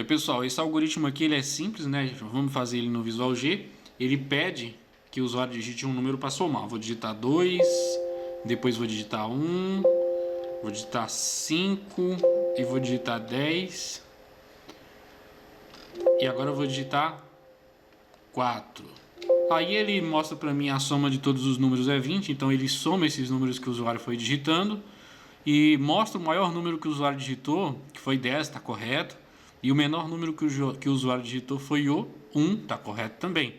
Oi pessoal, esse algoritmo aqui ele é simples, né? Vamos fazer ele no Visual G. Ele pede que o usuário digite um número para somar. Vou digitar 2, depois vou digitar 1, vou digitar 5 e vou digitar 10. E agora eu vou digitar 4. Aí ele mostra para mim a soma de todos os números é 20, então ele soma esses números que o usuário foi digitando e mostra o maior número que o usuário digitou, que foi 10, está correto. E o menor número que o usuário digitou foi o 1, está correto também.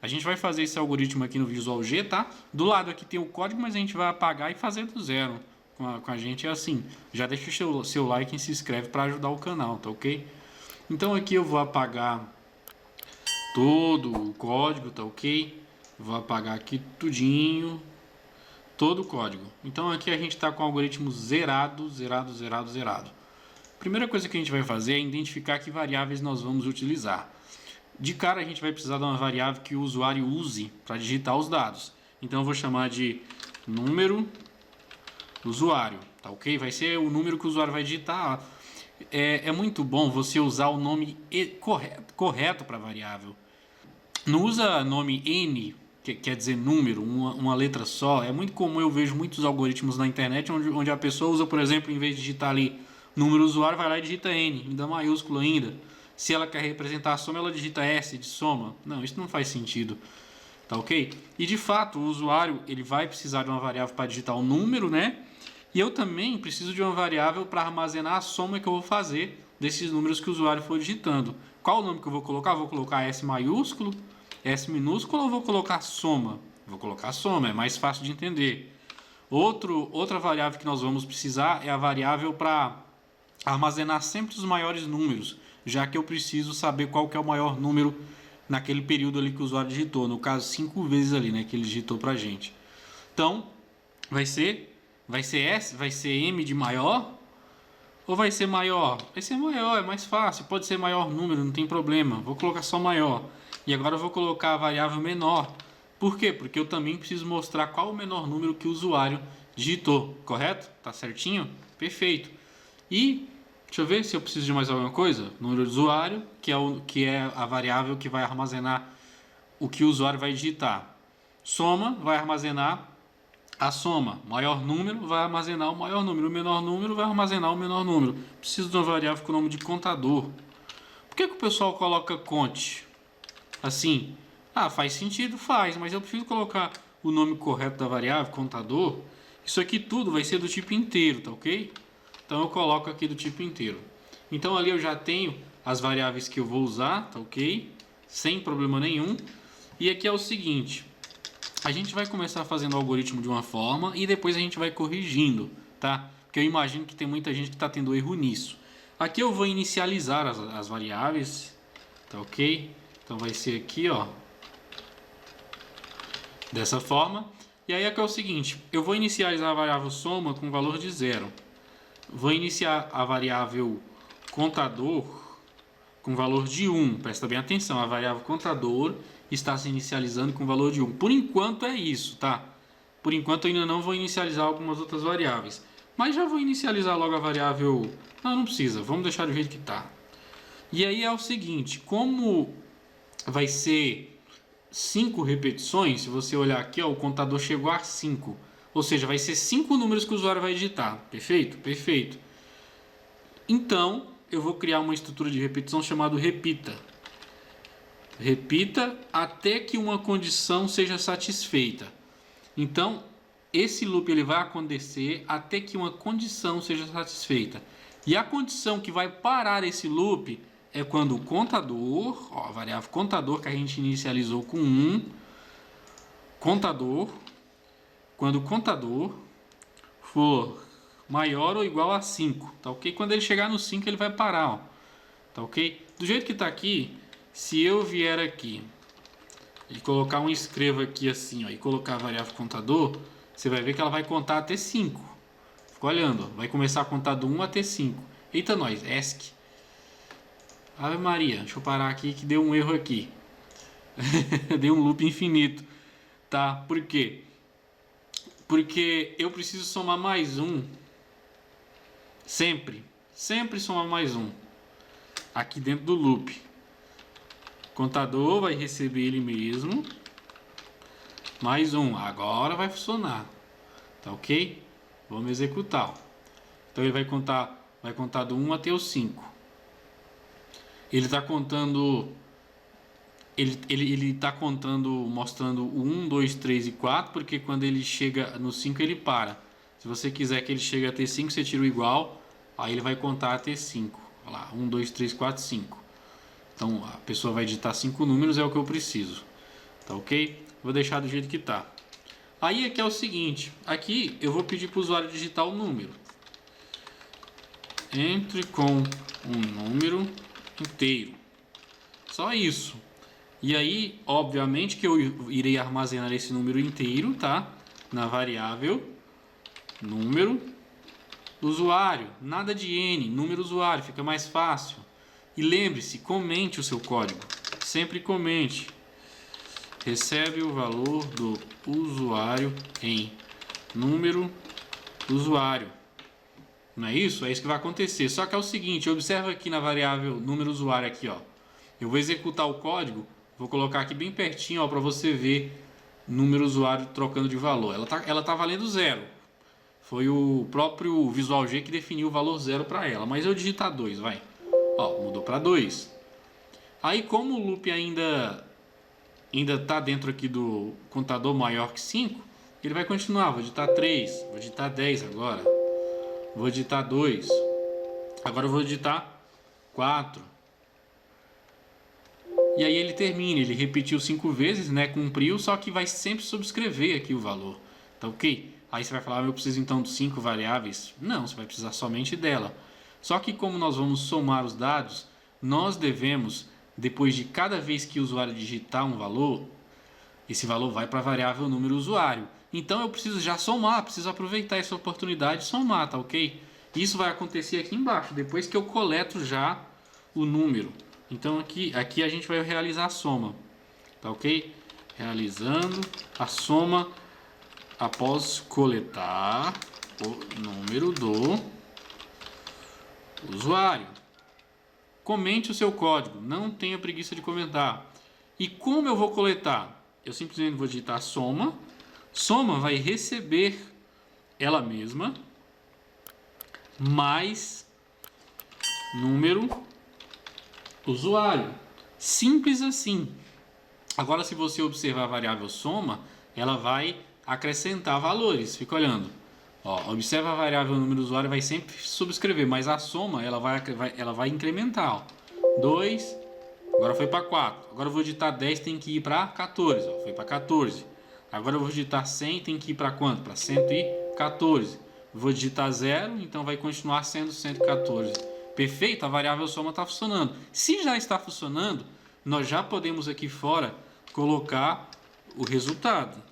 A gente vai fazer esse algoritmo aqui no Visual G, tá? Do lado aqui tem o código, mas a gente vai apagar e fazer do zero. Com a gente é assim. Já deixa o seu like e se inscreve para ajudar o canal, tá ok? Então aqui eu vou apagar todo o código, tá ok? Vou apagar aqui tudinho, todo o código. Então aqui a gente está com o algoritmo zerado. Primeira coisa que a gente vai fazer é identificar que variáveis nós vamos utilizar. De cara a gente vai precisar de uma variável que o usuário use para digitar os dados. Então eu vou chamar de número usuário, tá ok? Vai ser o número que o usuário vai digitar. É muito bom você usar o nome correto para a variável. Não usa nome N, que quer dizer número, uma letra só. É muito comum, eu vejo muitos algoritmos na internet onde a pessoa usa, por exemplo, em vez de digitar ali número usuário, vai lá e digita N, ainda maiúsculo ainda. Se ela quer representar a soma, ela digita S de soma. Não, isso não faz sentido. Tá ok? E de fato, o usuário ele vai precisar de uma variável para digitar o número, né? E eu também preciso de uma variável para armazenar a soma que eu vou fazer desses números que o usuário for digitando. Qual o nome que eu vou colocar? Vou colocar S maiúsculo, S minúsculo ou vou colocar soma? Vou colocar soma, é mais fácil de entender. Outra variável que nós vamos precisar é a variável para armazenar sempre os maiores números, já que eu preciso saber qual que é o maior número naquele período ali que o usuário digitou, no caso 5 vezes ali, né, que ele digitou pra gente. Então, vai ser S, vai ser M de maior ou vai ser maior? Vai ser maior, é mais fácil, pode ser maior número, não tem problema. Vou colocar só maior. E agora eu vou colocar a variável menor. Por quê? Porque eu também preciso mostrar qual o menor número que o usuário digitou, correto? Tá certinho? Perfeito. E deixa eu ver se eu preciso de mais alguma coisa. Número de usuário, que é a variável que vai armazenar o que o usuário vai digitar. Soma vai armazenar a soma. Maior número vai armazenar o maior número. O menor número vai armazenar o menor número. Preciso de uma variável com o nome de contador. Por que o pessoal coloca conte? Assim, faz sentido? Faz, mas eu preciso colocar o nome correto da variável, contador. Isso aqui tudo vai ser do tipo inteiro, tá ok? Então eu coloco aqui do tipo inteiro. Então ali eu já tenho as variáveis que eu vou usar, tá ok? Sem problema nenhum. E aqui é o seguinte, a gente vai começar fazendo o algoritmo de uma forma e depois a gente vai corrigindo, tá? Porque eu imagino que tem muita gente que está tendo erro nisso. Aqui eu vou inicializar as variáveis, tá ok? Então vai ser aqui, ó, dessa forma. E aí aqui é o seguinte, eu vou inicializar a variável soma com valor de 0. Vou iniciar a variável contador com valor de 1. Presta bem atenção, a variável contador está se inicializando com valor de 1. Por enquanto é isso, tá? Por enquanto eu ainda não vou inicializar algumas outras variáveis. Mas já vou inicializar logo a variável... Não precisa, vamos deixar do jeito que está. E aí é o seguinte, como vai ser 5 repetições, se você olhar aqui, ó, o contador chegou a 5. Ou seja, vai ser 5 números que o usuário vai digitar. Perfeito? Perfeito. Então, eu vou criar uma estrutura de repetição chamada repita. Repita até que uma condição seja satisfeita. Então, esse loop ele vai acontecer até que uma condição seja satisfeita. E a condição que vai parar esse loop é quando o contador, ó, a variável contador que a gente inicializou com 1, contador, quando o contador for maior ou igual a 5, tá ok? Quando ele chegar no 5 ele vai parar, ó, tá ok? Do jeito que está aqui, se eu vier aqui e colocar um escreva aqui assim, ó, e colocar a variável contador, você vai ver que ela vai contar até 5. Fica olhando, ó, vai começar a contar do 1 até 5. Eita nós, ESC. Ave Maria, deixa eu parar aqui que deu um erro aqui. Deu um loop infinito, tá? Por quê? Porque eu preciso somar mais um. Sempre somar mais um. aqui dentro do loop. O contador vai receber ele mesmo. Mais um. Agora vai funcionar. Tá ok? Vamos executar. Então ele vai contar do 1 até o 5. Ele está contando... Ele está contando, mostrando o 1, 2, 3 e 4, porque quando ele chega no 5 ele para. Se você quiser que ele chegue até 5, você tira o igual, aí ele vai contar até 5. Olha lá, 1, 2, 3, 4, 5. Então a pessoa vai digitar 5 números, é o que eu preciso. Tá ok? Vou deixar do jeito que tá. Aí aqui é o seguinte, aqui eu vou pedir para o usuário digitar o número. Entre com um número inteiro. Só isso. E aí, obviamente que eu irei armazenar esse número inteiro, tá? Na variável número usuário. Nada de N, número usuário, fica mais fácil. E lembre-se, comente o seu código. Sempre comente. Recebe o valor do usuário em número usuário. Não é isso? É isso que vai acontecer. Só que é o seguinte, observa aqui na variável número usuário aqui, ó. Eu vou executar o código, vou colocar aqui bem pertinho, para você ver número usuário trocando de valor. Ela tá valendo 0. Foi o próprio Visual G que definiu o valor 0 para ela. Mas eu digitar 2, vai. Ó, mudou para 2. Aí como o loop ainda tá dentro aqui do contador maior que 5, ele vai continuar. Vou digitar 3, vou digitar 10 agora. Vou digitar 2. Agora eu vou digitar 4. E aí ele termina, ele repetiu 5 vezes, né? Cumpriu, só que vai sempre subscrever aqui o valor. Tá ok? Aí você vai falar, eu preciso então de 5 variáveis. Não, você vai precisar somente dela. Só que como nós vamos somar os dados, nós devemos, depois de cada vez que o usuário digitar um valor, esse valor vai para a variável número usuário. Então eu preciso já somar, preciso aproveitar essa oportunidade de somar, tá ok? Isso vai acontecer aqui embaixo, depois que eu coleto já o número. Então aqui a gente vai realizar a soma, tá ok? Realizando a soma após coletar o número do usuário. Comente o seu código, não tenha preguiça de comentar. E como eu vou coletar? Eu simplesmente vou digitar soma. Soma vai receber ela mesma mais número usuário. Simples assim. Agora, se você observar a variável soma, ela vai acrescentar valores. Fica olhando. Ó, observa a variável número usuário, vai sempre subscrever, mas a soma ela vai incrementar. Ó. 2, agora foi para 4. Agora eu vou digitar 10, tem que ir para 14. Ó, foi para 14. Agora eu vou digitar 100, tem que ir para quanto? Para 114. Vou digitar 0, então vai continuar sendo 114. Perfeito? A variável soma está funcionando. Se já está funcionando, nós já podemos aqui fora colocar o resultado.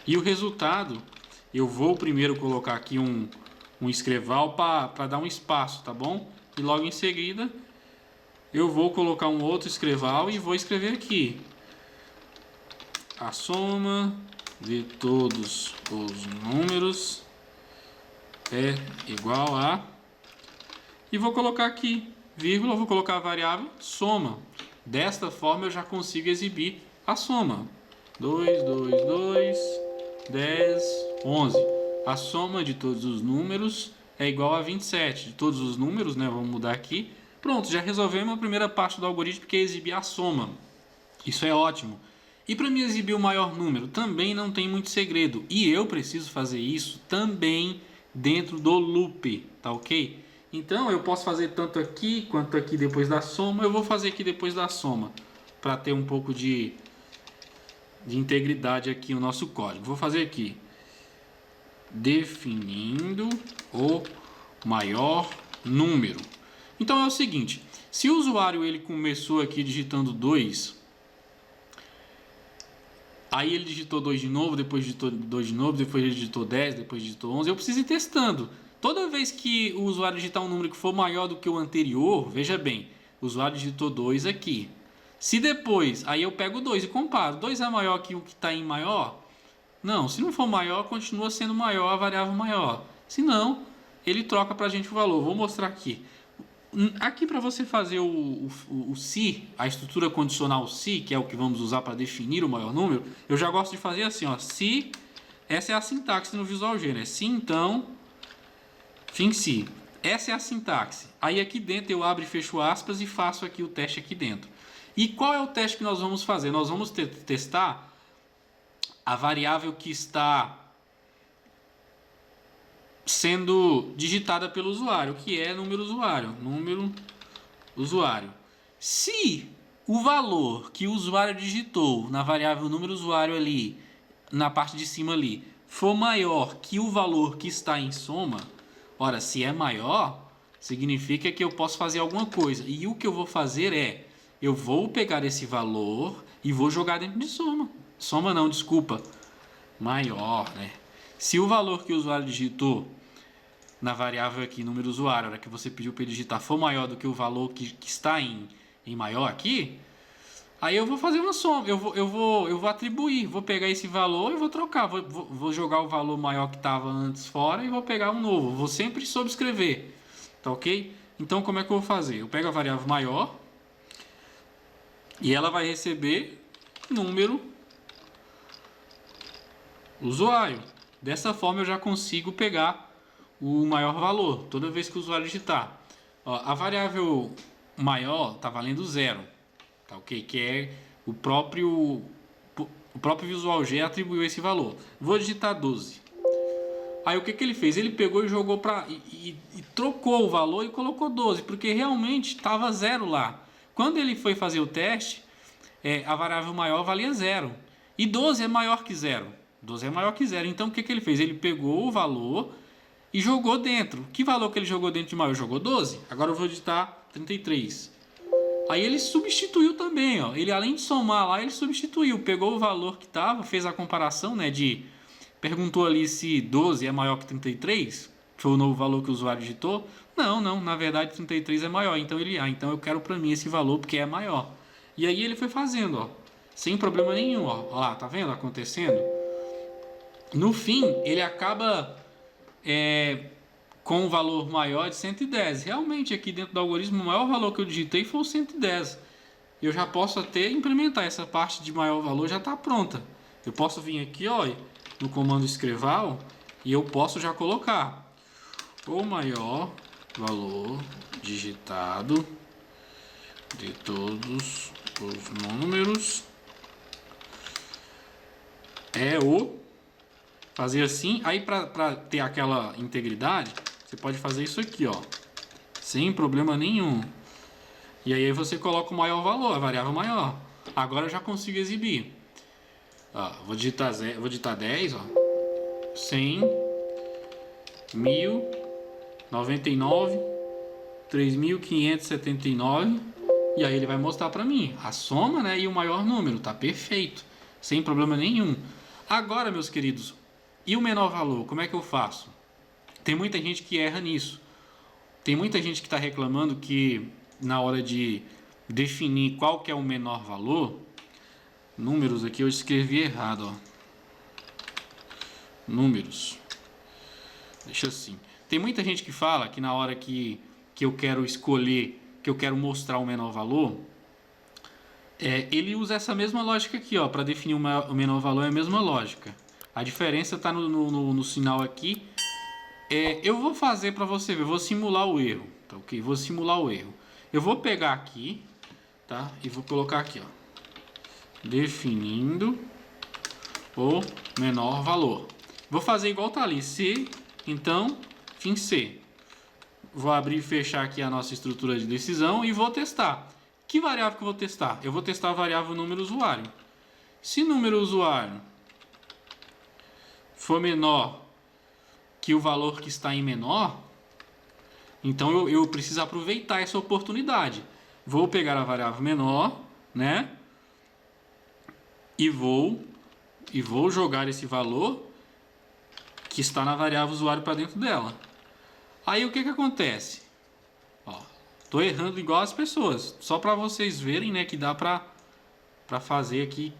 E o resultado, eu vou primeiro colocar aqui um escreval para dar um espaço, tá bom? E logo em seguida, eu vou colocar um outro escreval e vou escrever aqui. A soma de todos os números é igual a... E vou colocar aqui, vírgula, vou colocar a variável soma. Desta forma eu já consigo exibir a soma. 2, 2, 2, 10, 11. A soma de todos os números é igual a 27. De todos os números, né? Vamos mudar aqui. Pronto, já resolvemos a primeira parte do algoritmo, que é exibir a soma. Isso é ótimo. E para me exibir o maior número, também não tem muito segredo. E eu preciso fazer isso também dentro do loop, tá ok? Então eu posso fazer tanto aqui quanto aqui depois da soma. Eu vou fazer aqui depois da soma, para ter um pouco de integridade aqui no nosso código. Vou fazer aqui, definindo o maior número. Então é o seguinte, se o usuário ele começou aqui digitando 2... Aí ele digitou 2 de novo, depois digitou 2 de novo, depois ele digitou 10, depois digitou 11. Eu preciso ir testando. Toda vez que o usuário digitar um número que for maior do que o anterior, veja bem, o usuário digitou 2 aqui. Se depois, aí eu pego 2 e comparo. 2 é maior que o que está em maior? Não, se não for maior, continua sendo maior a variável maior. Se não, ele troca para a gente o valor. Vou mostrar aqui. Aqui para você fazer o se, a estrutura condicional se, que é o que vamos usar para definir o maior número, eu já gosto de fazer assim, ó, se, essa é a sintaxe no Visual G, né? Se então, fim se. Essa é a sintaxe. Aí aqui dentro eu abro e fecho aspas e faço aqui o teste aqui dentro. E qual é o teste que nós vamos fazer? Nós vamos testar a variável que está sendo digitada pelo usuário, que é número usuário. Se o valor que o usuário digitou na variável número usuário ali, na parte de cima ali, for maior que o valor que está em soma, ora, se é maior, significa que eu posso fazer alguma coisa. E o que eu vou fazer é, eu vou pegar esse valor e vou jogar dentro de soma. Soma não, desculpa. Maior, né? Se o valor que o usuário digitou na variável aqui, número usuário, a hora que você pediu para ele digitar, for maior do que o valor que está em maior aqui, aí eu vou fazer uma soma, eu vou atribuir, vou pegar esse valor e vou trocar, vou jogar o valor maior que estava antes fora e vou pegar um novo, vou sempre sobrescrever, tá ok? Então como é que eu vou fazer? Eu pego a variável maior e ela vai receber número usuário. Dessa forma eu já consigo pegar o maior valor toda vez que o usuário digitar. Ó, a variável maior está valendo 0, tá ok? Que é o próprio Visual G atribuiu esse valor. Vou digitar 12. Aí o que ele fez? Ele pegou e jogou e trocou o valor e colocou 12, porque realmente estava 0 lá. Quando ele foi fazer o teste, a variável maior valia 0. E 12 é maior que 0. 12 é maior que 0. Então o que ele fez? Ele pegou o valor e jogou dentro. Que valor que ele jogou dentro de maior? Jogou 12. Agora eu vou digitar 33. Aí ele substituiu também, ó. Ele, além de somar lá, ele substituiu. Pegou o valor que estava, fez a comparação, né? Perguntou ali se 12 é maior que 33. Foi o novo valor que o usuário digitou. Não, na verdade 33 é maior. Então então eu quero para mim esse valor porque é maior. E aí ele foi fazendo, ó. Sem problema nenhum, ó. Ó lá, tá vendo acontecendo? No fim, ele acaba com um valor maior de 110. Realmente, aqui dentro do algoritmo, o maior valor que eu digitei foi o 110. Eu já posso até implementar essa parte de maior valor, já está pronta. Eu posso vir aqui, ó, no comando escreval, e eu posso já colocar o maior valor digitado de todos os números é o... Fazer assim, aí para ter aquela integridade, você pode fazer isso aqui, ó, sem problema nenhum. E aí você coloca o maior valor, a variável maior. Agora eu já consigo exibir. Ó, vou digitar 10, ó, 100, 1000, 99, 3579, e aí ele vai mostrar para mim a soma, né, e o maior número, tá perfeito, sem problema nenhum. Agora, meus queridos, e o menor valor, como é que eu faço? Tem muita gente que erra nisso. Tem muita gente que está reclamando que na hora de definir qual que é o menor valor, números aqui eu escrevi errado, ó. Números. Deixa assim. Tem muita gente que fala que na hora que eu quero escolher, que eu quero mostrar o menor valor, ele usa essa mesma lógica aqui, ó, para definir o menor valor é a mesma lógica. A diferença está no sinal aqui. Eu vou fazer para você ver, eu vou simular o erro, tá ok? Vou simular o erro. Eu vou pegar aqui, tá? E vou colocar aqui, ó, definindo o menor valor. Vou fazer igual tá ali, se, então, fim C. Vou abrir e fechar aqui a nossa estrutura de decisão e vou testar. Que variável que eu vou testar? Eu vou testar a variável número usuário. Se número usuário for menor que o valor que está em menor, então eu preciso aproveitar essa oportunidade. Vou pegar a variável menor, né? E vou jogar esse valor que está na variável usuário para dentro dela. Aí o que acontece? Ó, tô errando igual as pessoas, só para vocês verem, né, que dá para fazer aqui,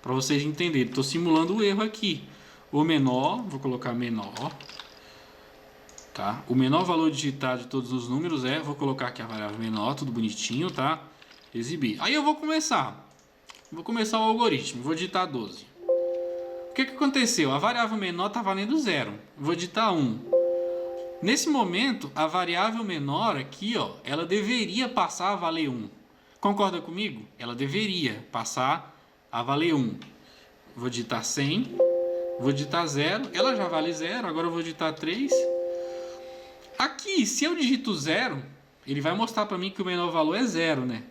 para vocês entenderem. Estou simulando o erro aqui. O menor, vou colocar menor, tá? O menor valor digitado de todos os números vou colocar aqui a variável menor, tudo bonitinho, tá? Exibir. Aí eu vou começar o algoritmo, vou digitar 12. O que aconteceu? A variável menor está valendo 0. Vou digitar 1. Nesse momento, a variável menor aqui, ó, ela deveria passar a valer 1. Concorda comigo? Ela deveria passar a valer 1. Vou digitar 100. Vou digitar 0. Ela já vale 0. Agora eu vou digitar 3. Aqui, se eu digito 0, ele vai mostrar para mim que o menor valor é 0, né?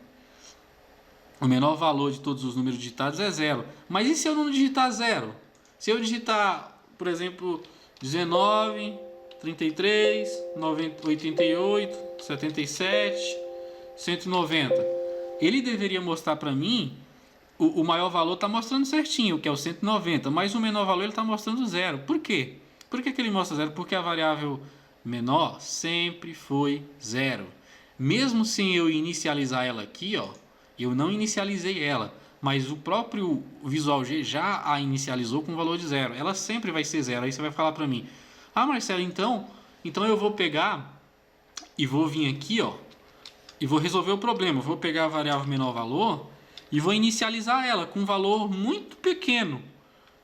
O menor valor de todos os números digitados é 0. Mas e se eu não digitar 0? Se eu digitar, por exemplo, 19, 33, 88, 77, 190. Ele deveria mostrar para mim, o maior valor está mostrando certinho, que é o 190, mas o menor valor ele está mostrando 0. Por quê? Por que ele mostra 0? Porque a variável menor sempre foi 0. Mesmo sem eu inicializar ela aqui, ó, eu não inicializei ela, mas o próprio Visual G já a inicializou com o valor de 0. Ela sempre vai ser 0. Aí você vai falar para mim, ah, Marcelo, então eu vou pegar e vou vir aqui, ó, e vou resolver o problema. Eu vou pegar a variável menor valor e vou inicializar ela com um valor muito pequeno.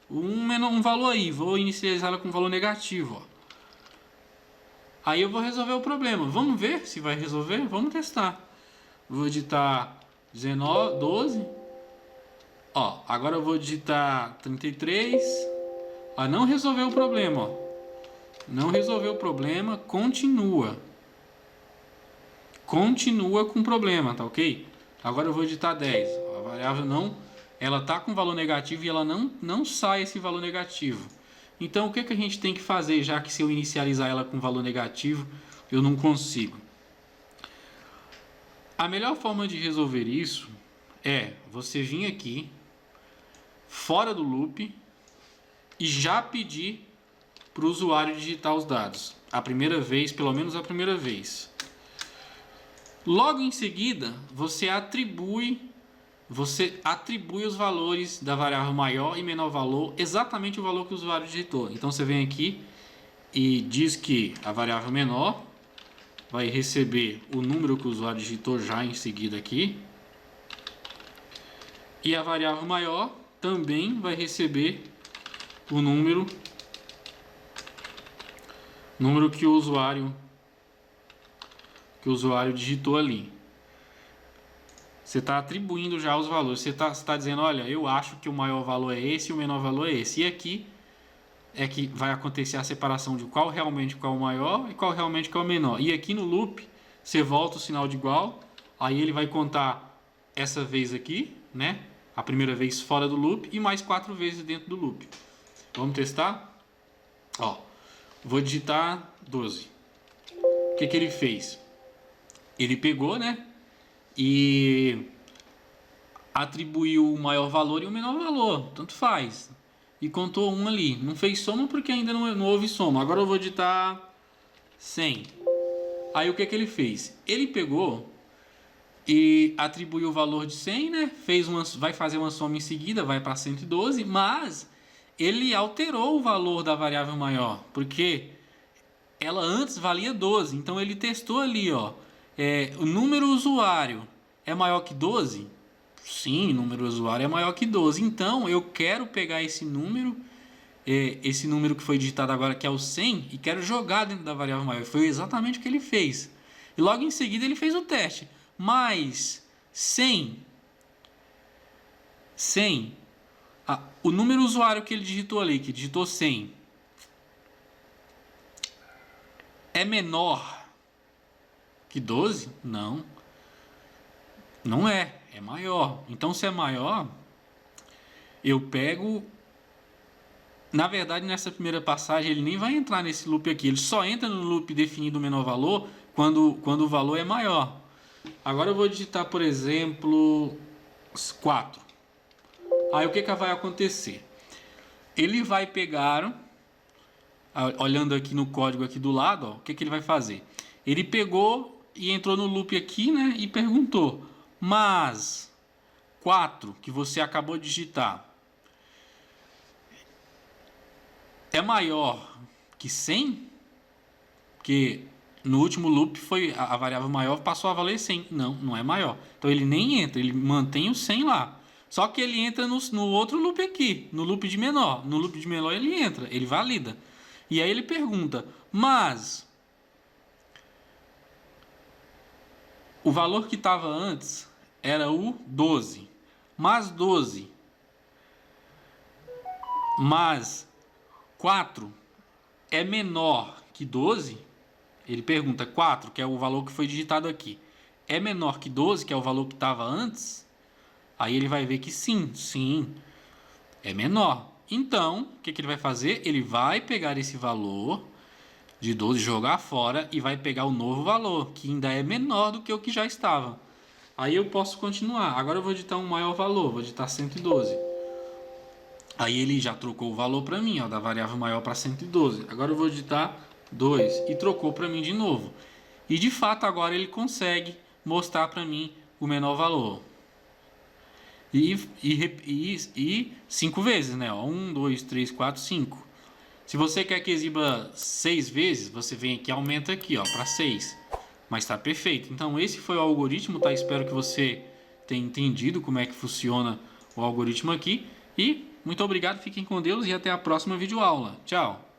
Um valor aí, vou inicializar ela com um valor negativo, ó. Aí eu vou resolver o problema. Vamos ver se vai resolver? Vamos testar. Vou digitar 19, 12. Ó, agora eu vou digitar 33. Ah, não resolveu o problema, ó. Não resolveu o problema, continua. Continua com o problema, tá ok? Agora eu vou digitar 10. A variável não, ela tá com valor negativo e ela não sai esse valor negativo. Então o que a gente tem que fazer, já que se eu inicializar ela com valor negativo, eu não consigo? A melhor forma de resolver isso é você vir aqui, fora do loop, e já pedir para o usuário digitar os dados. A primeira vez, pelo menos a primeira vez. Logo em seguida, você atribui os valores da variável maior e menor valor, exatamente o valor que o usuário digitou. Então você vem aqui e diz que a variável menor vai receber o número que o usuário digitou já em seguida aqui. E a variável maior também vai receber o número que o usuário digitou ali. Você está atribuindo já os valores. Você está dizendo, olha, eu acho que o maior valor é esse e o menor valor é esse. E aqui é que vai acontecer a separação de qual realmente é o maior e qual realmente é o menor. E aqui no loop, você volta o sinal de igual, aí ele vai contar essa vez aqui, né? A primeira vez fora do loop e mais 4 vezes dentro do loop. Vamos testar? Ó, vou digitar 12. O que ele fez? Ele pegou, né? E atribuiu o maior valor e o menor valor, tanto faz. E contou um ali. Não fez soma porque ainda não houve soma. Agora eu vou digitar 100. Aí o que ele fez? Ele pegou e atribuiu o valor de 100, né? Vai fazer uma soma em seguida, vai para 112, mas ele alterou o valor da variável maior, porque ela antes valia 12. Então ele testou ali, ó. O número usuário é maior que 12? Sim, o número usuário é maior que 12. Então eu quero pegar esse número que foi digitado agora, que é o 100, e quero jogar dentro da variável maior. Foi exatamente o que ele fez. E logo em seguida ele fez o teste. Mas 100, o número usuário que ele digitou ali, que digitou 100, é menor que 12? Não. Não é. É maior. Então, se é maior, eu pego... Na verdade, nessa primeira passagem, ele nem vai entrar nesse loop aqui. Ele só entra no loop definido o menor valor quando o valor é maior. Agora eu vou digitar, por exemplo, 4. Aí o que vai acontecer? Ele vai pegar... Olhando aqui no código aqui do lado, ó, o que ele vai fazer? Ele pegou e entrou no loop aqui, né, e perguntou, mas 4 que você acabou de digitar é maior que 100? Porque no último loop foi a variável maior passou a valer 100. Não, não é maior. Então ele nem entra, ele mantém o 100 lá. Só que ele entra no outro loop aqui, no loop de menor. No loop de menor ele entra, ele valida. E aí ele pergunta, mas o valor que estava antes era o 12. Mas 12 mais 4 é menor que 12? Ele pergunta 4, que é o valor que foi digitado aqui. É menor que 12, que é o valor que estava antes? Aí ele vai ver que sim, é menor. Então, o que ele vai fazer? Ele vai pegar esse valor de 12, jogar fora e vai pegar o novo valor, que ainda é menor do que o que já estava. Aí eu posso continuar. Agora eu vou digitar um maior valor, vou digitar 112. Aí ele já trocou o valor para mim, ó, da variável maior para 112. Agora eu vou digitar 2 e trocou para mim de novo. E de fato agora ele consegue mostrar para mim o menor valor. E 5 vezes, né? 1, 2, 3, 4, 5. Se você quer que exiba 6 vezes, você vem aqui e aumenta aqui, ó, para 6. Mas está perfeito. Então esse foi o algoritmo, tá? Espero que você tenha entendido como é que funciona o algoritmo aqui. E muito obrigado, fiquem com Deus e até a próxima videoaula. Tchau!